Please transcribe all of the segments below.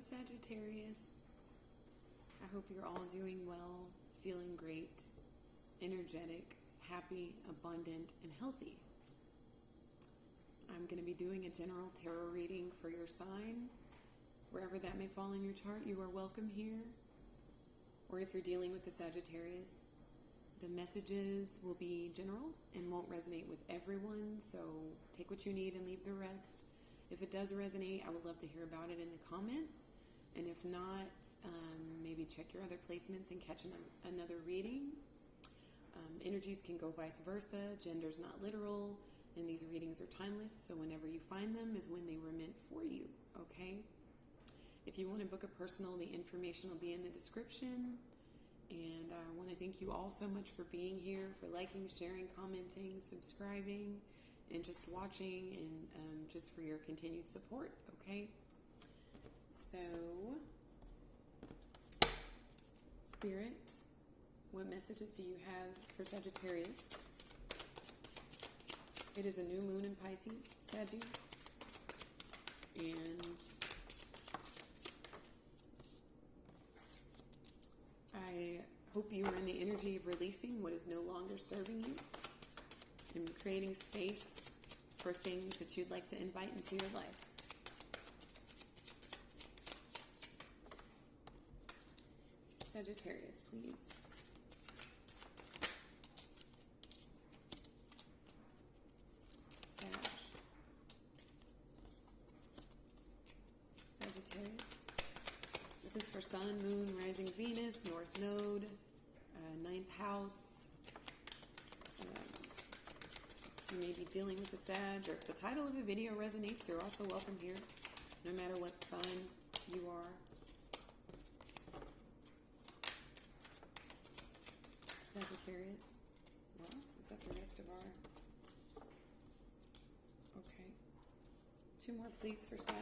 Sagittarius. I hope you're all doing well, feeling great, energetic, happy, abundant, and healthy. I'm going to be doing a general tarot reading for your sign. Wherever that may fall in your chart, you are welcome here. Or if you're dealing with the Sagittarius, the messages will be general and won't resonate with everyone, so take what you need and leave the rest. If it does resonate, I would love to hear about it in the comments. And if not, maybe check your other placements and catch another reading. Energies can go vice versa. Gender's not literal, and these readings are timeless, so whenever you find them is when they were meant for you, okay? If you want to book a personal, the information will be in the description. And I want to thank you all so much for being here, for liking, sharing, commenting, subscribing, and just watching, and just for your continued support, okay? So, Spirit, what messages do you have for Sagittarius? It is a new moon in Pisces, Saggy, and I hope you are in the energy of releasing what is no longer serving you and creating space for things that you'd like to invite into your life. Sagittarius, please. Sagittarius. This is for Sun, Moon, Rising Venus, North Node, 9th house. You may be dealing with the Sag, or if the title of the video resonates, you're also welcome here, no matter what sign you are. Sagittarius. Well, is that the rest of our... Okay. 2 more, please, for Sag.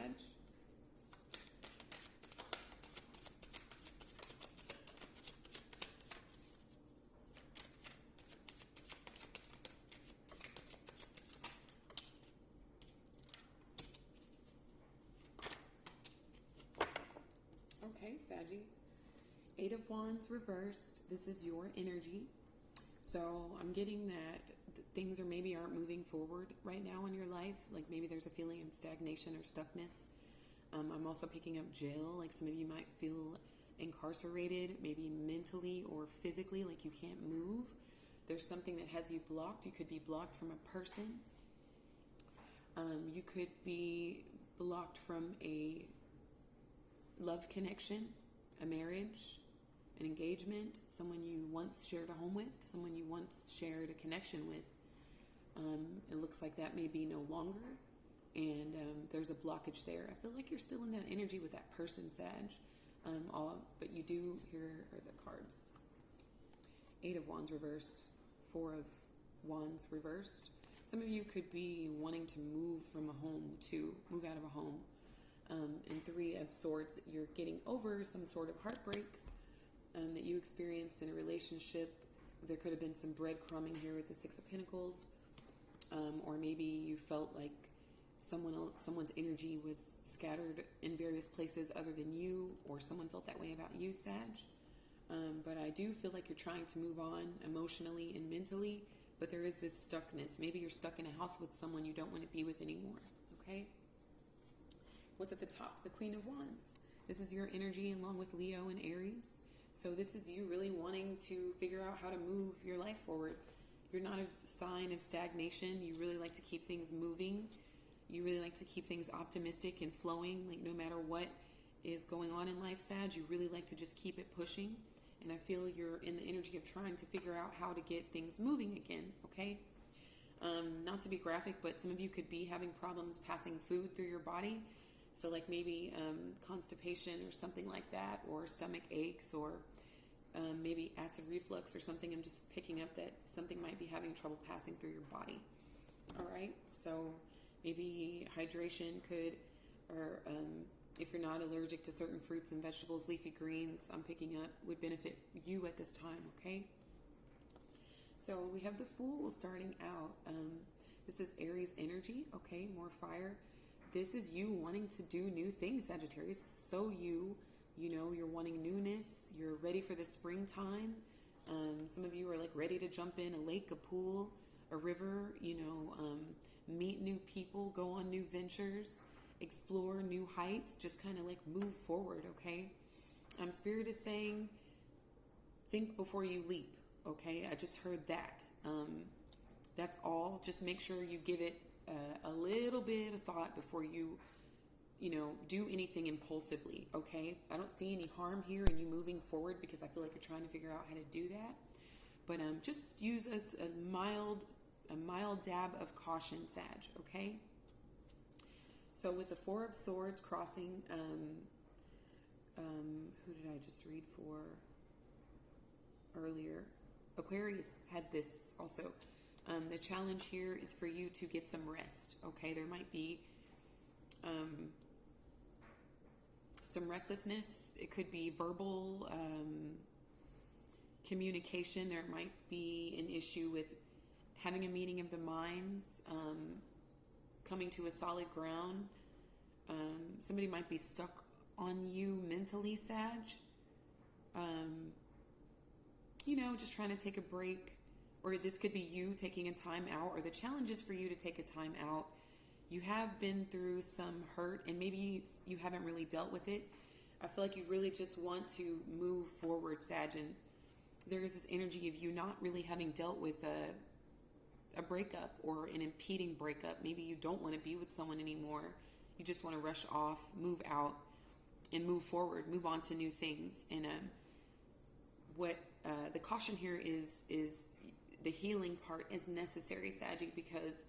Okay, Saggy. 8 of Wands reversed. This is your energy. So I'm getting that things maybe aren't moving forward right now in your life. Like maybe there's a feeling of stagnation or stuckness. I'm also picking up jail. Like some of you might feel incarcerated, maybe mentally or physically, like you can't move. There's something that has you blocked. You could be blocked from a person. You could be blocked from a love connection, a marriage, an engagement, someone you once shared a home with, someone you once shared a connection with. It looks like that may be no longer, and there's a blockage there. I feel like you're still in that energy with that person, Sag, but you do, here are the cards. 8 of Wands reversed, 4 of Wands reversed. Some of you could be wanting to move from a home, to move out of a home. And 3 of Swords, you're getting over some sort of heartbreak that you experienced in a relationship. There could have been some breadcrumbing here with the 6 of Pentacles, or maybe you felt like someone's energy was scattered in various places other than you, or someone felt that way about you, Sag. But I do feel like you're trying to move on emotionally and mentally, but there is this stuckness. Maybe you're stuck in a house with someone you don't want to be with anymore, okay? What's at the top? The Queen of Wands. This is your energy along with Leo and Aries. So this is you really wanting to figure out how to move your life forward. You're not a sign of stagnation. You really like to keep things moving. You really like to keep things optimistic and flowing. Like no matter what is going on in life, Sag, you really like to just keep it pushing. And I feel you're in the energy of trying to figure out how to get things moving again, okay? Not to be graphic, but some of you could be having problems passing food through your body. So like maybe constipation or something like that, or stomach aches, or maybe acid reflux or something. I'm just picking up that something might be having trouble passing through your body. All right, so maybe hydration could, or if you're not allergic to certain fruits and vegetables, leafy greens, I'm picking up, would benefit you at this time, okay? So we have the Fool starting out. This is Aries energy, okay, more fire. this is you wanting to do new things, Sagittarius. So you're wanting newness. You're ready for the springtime. Some of you are like ready to jump in a lake, a pool, a river, meet new people, go on new ventures, explore new heights, just kind of like move forward, okay? Spirit is saying, think before you leap, okay? I just heard that. That's all. Just make sure you give it a little bit of thought before you do anything impulsively, okay? I don't see any harm here in you moving forward because I feel like you're trying to figure out how to do that. But just use a mild dab of caution, Sag, okay? So with the Four of Swords crossing, who did I just read for earlier? Aquarius had this also. The challenge here is for you to get some rest, okay? There might be some restlessness. It could be verbal communication. There might be an issue with having a meeting of the minds, coming to a solid ground. Somebody might be stuck on you mentally, Sag. Just trying to take a break. Or this could be you taking a time out, or the challenge is for you to take a time out. You have been through some hurt, and maybe you haven't really dealt with it. I feel like you really just want to move forward, Sag, and there is this energy of you not really having dealt with a breakup or an impeding breakup. Maybe you don't want to be with someone anymore. You just want to rush off, move out, and move forward, move on to new things. And what the caution here is the healing part is necessary, Saggy, because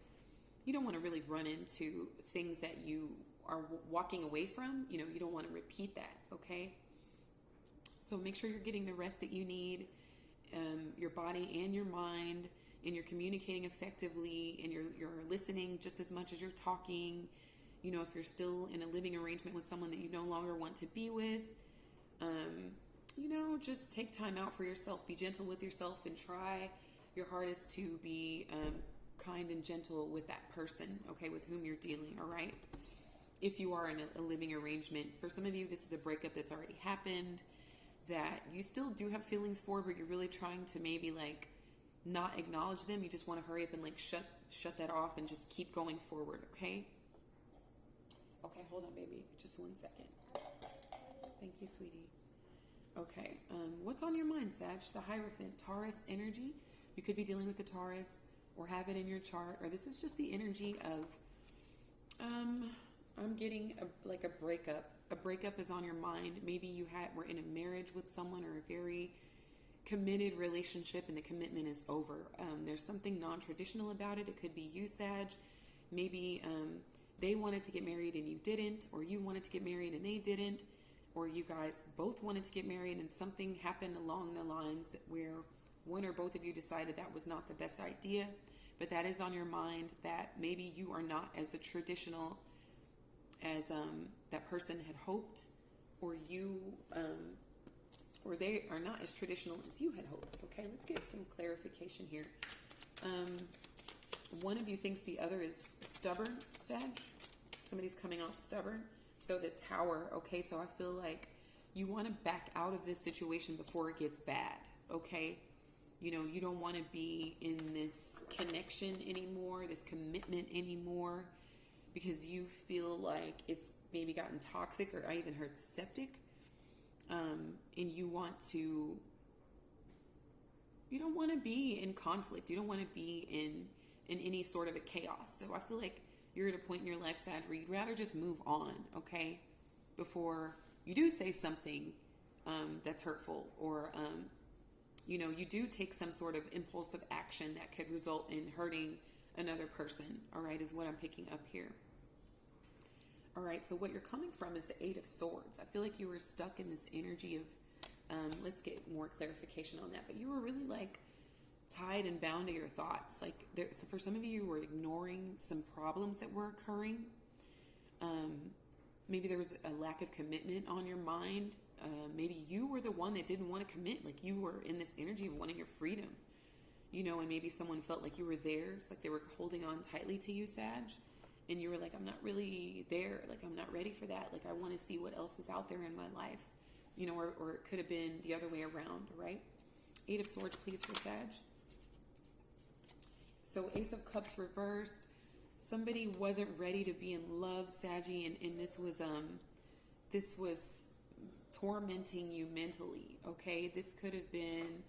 you don't want to really run into things that you are walking away from. You don't want to repeat that, okay? So make sure you're getting the rest that you need, your body and your mind, and you're communicating effectively, and you're listening just as much as you're talking. If you're still in a living arrangement with someone that you no longer want to be with, just take time out for yourself. Be gentle with yourself and try your hardest to be kind and gentle with that person, okay, with whom you're dealing, all right? If you are in a living arrangement. For some of you, this is a breakup that's already happened that you still do have feelings for, but you're really trying to maybe like not acknowledge them. You just want to hurry up and like shut that off and just keep going forward, okay? Okay, hold on, baby. Just 1 second. Thank you, sweetie. Okay, what's on your mind, Sag? The Hierophant, Taurus energy. You could be dealing with the Taurus or have it in your chart, or this is just the energy of, I'm getting a breakup. A breakup is on your mind. Maybe you were in a marriage with someone or a very committed relationship and the commitment is over. There's something non-traditional about it. It could be you, Sag. Maybe they wanted to get married and you didn't, or you wanted to get married and they didn't, or you guys both wanted to get married and something happened along the lines where one or both of you decided that was not the best idea, but that is on your mind, that maybe you are not as a traditional as that person had hoped, or you or they are not as traditional as you had hoped. Okay, let's get some clarification here. One of you thinks the other is stubborn, Sag. Somebody's coming off stubborn. So the Tower, okay, so I feel like you want to back out of this situation before it gets bad, okay? You don't want to be in this connection anymore, this commitment anymore, because you feel like it's maybe gotten toxic, or I even heard septic, and you don't want to be in conflict. You don't want to be in any sort of a chaos. So I feel like you're at a point in your life, Sag, where you'd rather just move on, okay, before you do say something that's hurtful, or you do take some sort of impulsive action that could result in hurting another person, all right, is what I'm picking up here. All right, so what you're coming from is the Eight of Swords. I feel like you were stuck in this energy of, let's get more clarification on that, but you were really like tied and bound to your thoughts. Like so for some of you were ignoring some problems that were occurring. Maybe there was a lack of commitment on your mind. Maybe you were the one that didn't want to commit. Like you were in this energy of wanting your freedom, and maybe someone felt like you were theirs, like they were holding on tightly to you, Sag. and you were like, I'm not really there. Like, I'm not ready for that. Like, I want to see what else is out there in my life, you know, or it could have been the other way around, right? 8 of Swords, please, for Sag. So Ace of Cups reversed. Somebody wasn't ready to be in love, Saggy, and this was tormenting you mentally, okay? This could have been,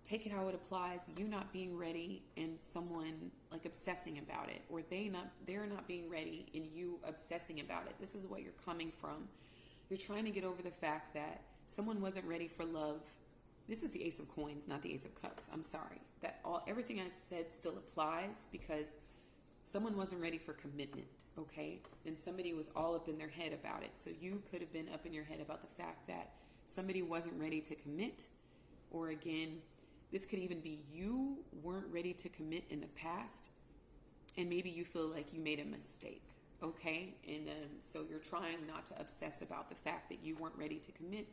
take it how it applies, you not being ready and someone like obsessing about it, or they're not being ready and you obsessing about it. This is what you're coming from. You're trying to get over the fact that someone wasn't ready for love. This is the Ace of Coins, not the Ace of Cups. I'm sorry. Everything I said still applies, because someone wasn't ready for commitment, okay? And somebody was all up in their head about it. So you could have been up in your head about the fact that somebody wasn't ready to commit, or again, this could even be you weren't ready to commit in the past, and maybe you feel like you made a mistake, okay? And so you're trying not to obsess about the fact that you weren't ready to commit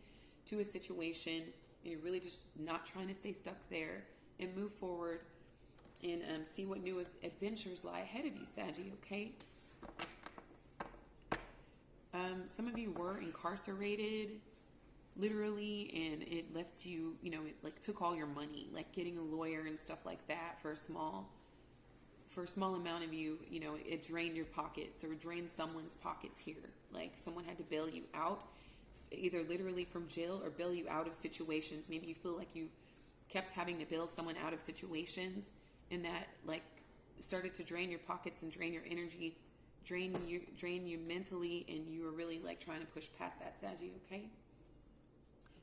to a situation, and you're really just not trying to stay stuck there and move forward and see what new adventures lie ahead of you, Saggy, okay? Some of you were incarcerated, literally, and it left you, you know, it like took all your money, like getting a lawyer and stuff like that for a small amount of you, you know, it drained your pockets or drained someone's pockets here. Like someone had to bail you out, either literally from jail or bail you out of situations. Maybe you feel like you kept having to bail someone out of situations, and that like started to drain your pockets and drain your energy, drain you mentally, and you were really like trying to push past that, Saggy, okay?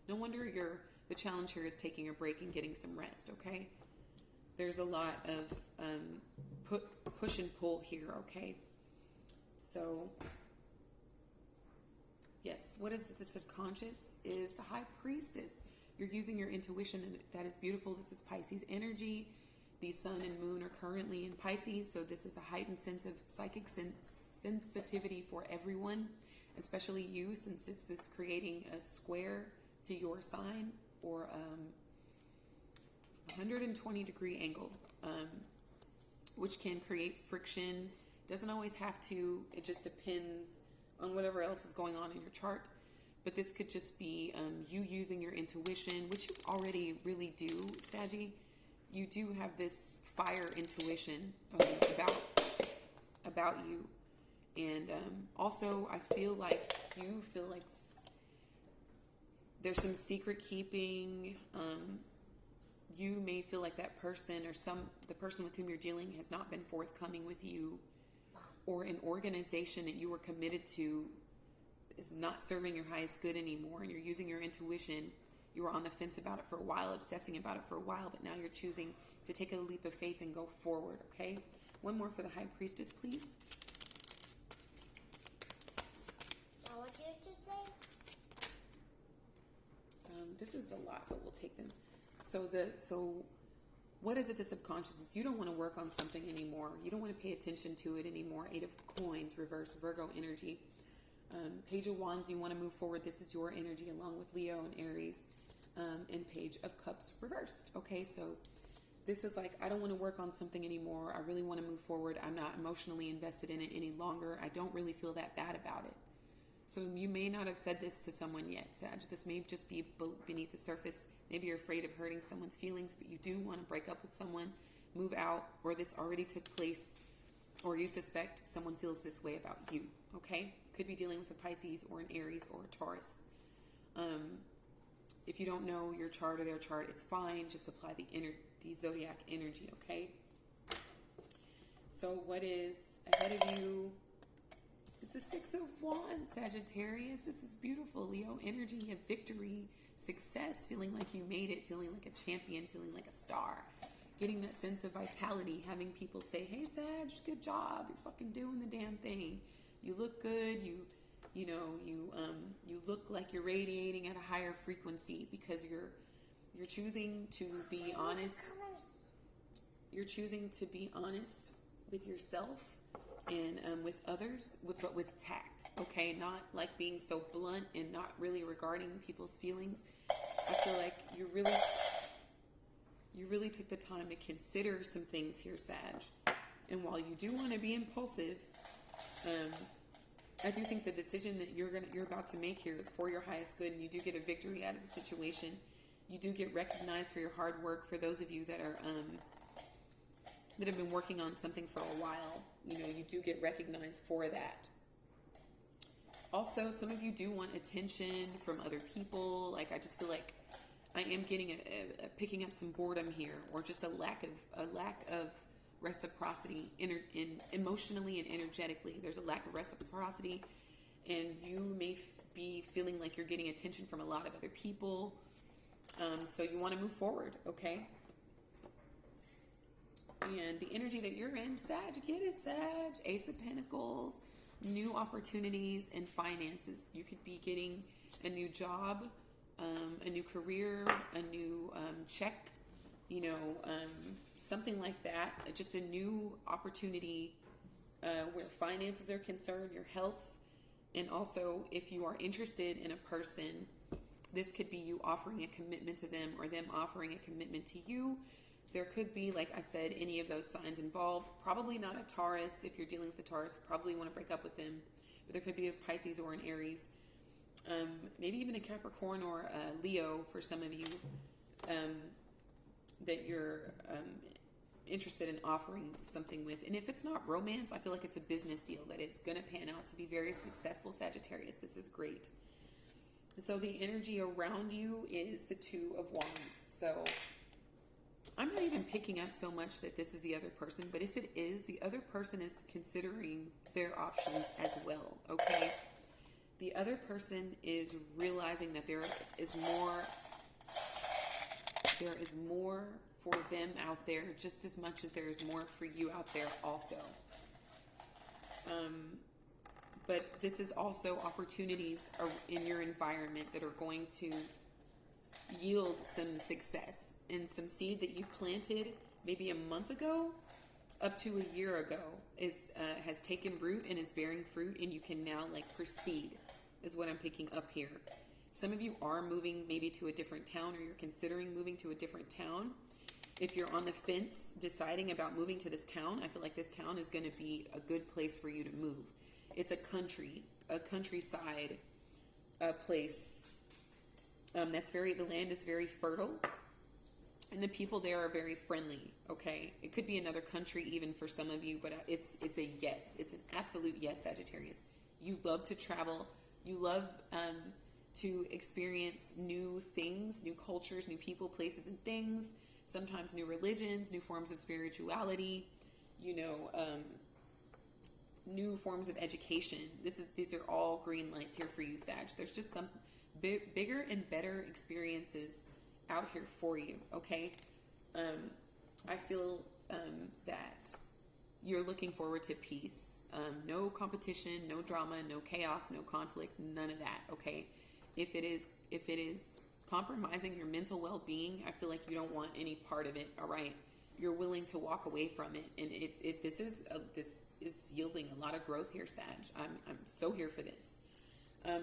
No wonder the challenge here is taking a break and getting some rest, okay? There's a lot of push and pull here, okay? So, yes, what is the subconscious is the High Priestess. You're using your intuition, and that is beautiful. This is Pisces energy. The sun and moon are currently in Pisces, so this is a heightened sense of psychic sensitivity for everyone, especially you, since this is creating a square to your sign, or 120-degree angle, which can create friction. Doesn't always have to. It just depends on whatever else is going on in your chart. But this could just be you using your intuition, which you already really do, Saggy. You do have this fire intuition about you. And also, I feel like you feel like there's some secret keeping. You may feel like that person or the person with whom you're dealing has not been forthcoming with you, or an organization that you were committed to is not serving your highest good anymore, and you're using your intuition. You were on the fence about it for a while, obsessing about it for a while, but now you're choosing to take a leap of faith and go forward, okay? One more for the High Priestess, please. What did you just say? This is a lot, but we'll take them. So what is it the subconscious is? You don't want to work on something anymore. You don't want to pay attention to it anymore. 8 of Coins, reverse Virgo energy. Page of Wands, you want to move forward. This is your energy along with Leo and Aries. And Page of Cups reversed. Okay, so this is like, I don't want to work on something anymore. I really want to move forward. I'm not emotionally invested in it any longer. I don't really feel that bad about it. So you may not have said this to someone yet, Sag. This may just be beneath the surface. Maybe you're afraid of hurting someone's feelings, but you do want to break up with someone, move out, or this already took place, or you suspect someone feels this way about you, okay? Could be dealing with a Pisces or an Aries or a Taurus. If you don't know your chart or their chart, it's fine. Just apply the zodiac energy, okay? So what is ahead of you is the 6 of Wands, Sagittarius. This is beautiful. Leo energy of victory, success, feeling like you made it, feeling like a champion, feeling like a star, getting that sense of vitality, having people say, hey, Sag, good job. You're fucking doing the damn thing. You look good. You look like you're radiating at a higher frequency because you're choosing to be honest. You're choosing to be honest with yourself and with others, but with tact, okay? Not like being so blunt and not really regarding people's feelings. I feel like you really took the time to consider some things here, Sag. And while you do want to be impulsive, I do think the decision that you're about to make here is for your highest good, and you do get a victory out of the situation. You do get recognized for your hard work. For those of you that are that have been working on something for a while, you do get recognized for that. Also, some of you do want attention from other people. Like, I just feel like I am getting picking up some boredom here, or just a lack of reciprocity emotionally and energetically. There's a lack of reciprocity, and you may be feeling like you're getting attention from a lot of other people. So you want to move forward, okay? And the energy that you're in, Sag, get it, Sag. Ace of Pentacles, new opportunities and finances. You could be getting a new job, a new career, a new check, something like that. Just a new opportunity where finances are concerned, your health. And also, if you are interested in a person, this could be you offering a commitment to them or them offering a commitment to you. There could be, like I said, any of those signs involved. Probably not a Taurus. If you're dealing with a Taurus, you probably want to break up with them. But there could be a Pisces or an Aries. Maybe even a Capricorn or a Leo for some of you that you're interested in offering something with. And if it's not romance, I feel like it's a business deal that is going to pan out to be very successful, Sagittarius. This is great. So the energy around you is the Two of Wands. So I'm not even picking up so much that this is the other person, but if it is, the other person is considering their options as well, okay? The other person is realizing that there is more for them out there, just as much as there is more for you out there also. But this is also opportunities in your environment that are going to yield some success, and some seed that you planted maybe a month ago up to a year ago has taken root and is bearing fruit, and you can now proceed is what I'm picking up here. Some of you are moving maybe to a different town, or you're considering moving to a different town. If you're on the fence deciding about moving to this town, I feel like this town is going to be a good place for you to move. It's a countryside place. The land is very fertile, and the people there are very friendly, okay? It could be another country even for some of you, but it's a yes. It's an absolute yes, Sagittarius. You love to travel. You love to experience new things, new cultures, new people, places, and things, sometimes new religions, new forms of spirituality, new forms of education. These are all green lights here for you, Sag. There's just some bigger and better experiences out here for you, okay? I feel that you're looking forward to peace. No competition, no drama, no chaos, no conflict, none of that, okay? If it is compromising your mental well-being, I feel like you don't want any part of it, all right? You're willing to walk away from it, and this is yielding a lot of growth here, Sag. I'm so here for this.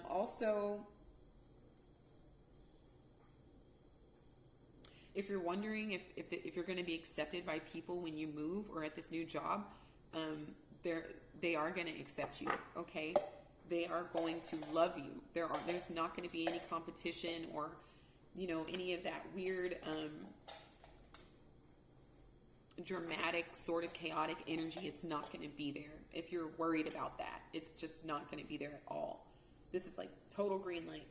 Also, if you're wondering if you're going to be accepted by people when you move or at this new job, they are going to accept you, okay? They are going to love you. There's not going to be any competition or, any of that weird, dramatic, sort of chaotic energy. It's not going to be there. If you're worried about that, it's just not going to be there at all. This is total green light.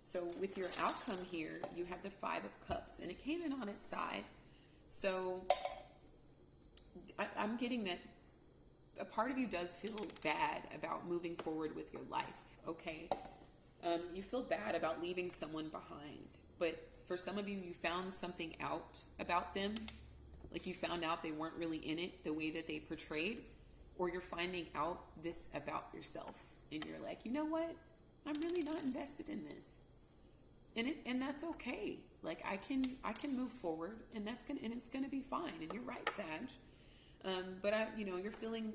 So with your outcome here, you have the Five of Cups, and it came in on its side. So I'm getting that a part of you does feel bad about moving forward with your life, okay? You feel bad about leaving someone behind, but for some of you, you found something out about them. You found out they weren't really in it the way that they portrayed, or you're finding out this about yourself, and you're like, you know what? I'm really not invested in this. And that's okay. I can move forward, and it's gonna be fine. And you're right, Sag. But you're feeling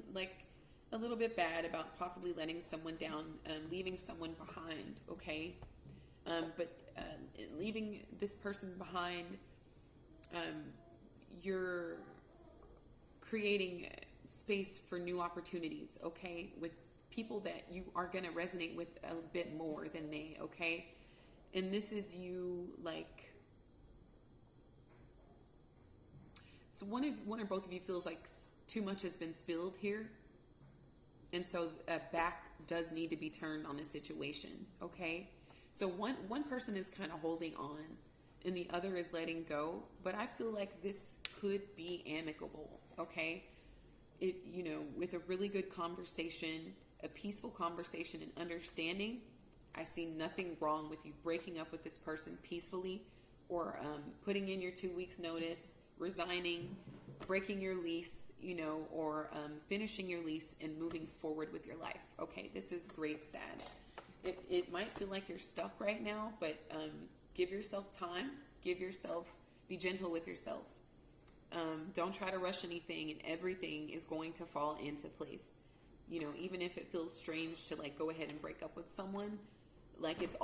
a little bit bad about possibly letting someone down, leaving someone behind. Okay, but leaving this person behind, you're creating space for new opportunities, okay? With people that you are going to resonate with a bit more than they, okay? And this is you, like, so one or both of you feels like too much has been spilled here. And so a back does need to be turned on this situation, okay? So one person is kind of holding on and the other is letting go. But I feel like this could be amicable, okay? It, you know, with a really good conversation, a peaceful conversation and understanding, I see nothing wrong with you breaking up with this person peacefully, or putting in your 2 weeks notice, resigning, breaking your lease, you know, or finishing your lease and moving forward with your life. Okay, this is great, Sag. It might feel like you're stuck right now, but give yourself time. Be gentle with yourself. Don't try to rush anything, and everything is going to fall into place. You know, even if it feels strange to like go ahead and break up with someone, like it's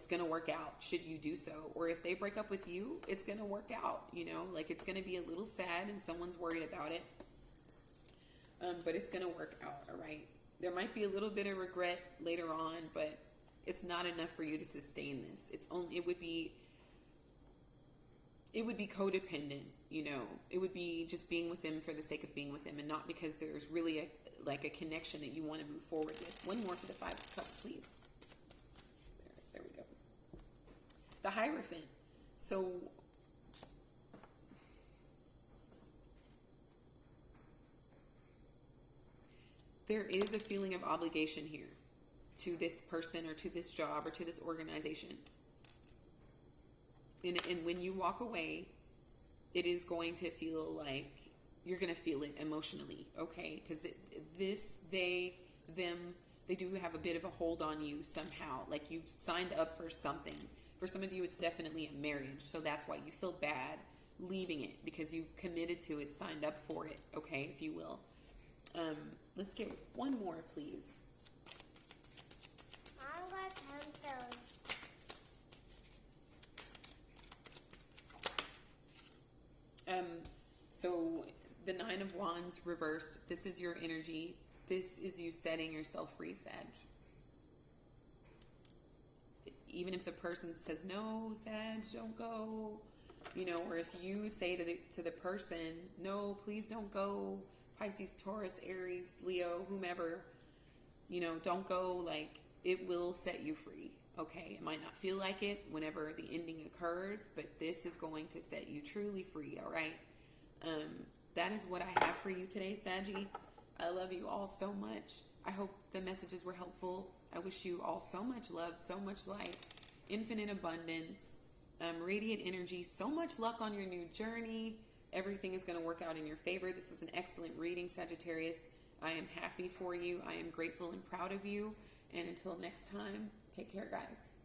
gonna work out should you do so. Or if they break up with you, it's gonna work out, you know, like it's gonna be a little sad and someone's worried about it. But it's gonna work out, all right? There might be a little bit of regret later on, but it's not enough for you to sustain this. It would be codependent, you know. It would be just being with him for the sake of being with him, and not because there's really a connection that you want to move forward with. One more for the 5 of Cups, please. There we go. The Hierophant. So there is a feeling of obligation here to this person or to this job or to this organization. And when you walk away, it is going to feel like you're going to feel it emotionally, okay? Because they do have a bit of a hold on you somehow. Like you signed up for something. For some of you, it's definitely a marriage. So that's why you feel bad leaving it, because you committed to it, signed up for it, okay, if you will. Let's get one more, please. I'm going to count those. So the 9 of Wands reversed. This is your energy. This is you setting yourself free, Sag. Even if the person says, no, Sag, don't go, you know, or if you say to the person, no, please don't go, Pisces, Taurus, Aries, Leo, whomever, you know, don't go, like, it will set you free, okay? It might not feel like it whenever the ending occurs, but this is going to set you truly free, all right? That is what I have for you today, Saggy. I love you all so much. I hope the messages were helpful. I wish you all so much love, so much light, infinite abundance, radiant energy, so much luck on your new journey. Everything is going to work out in your favor. This was an excellent reading, Sagittarius. I am happy for you. I am grateful and proud of you. And until next time, take care, guys.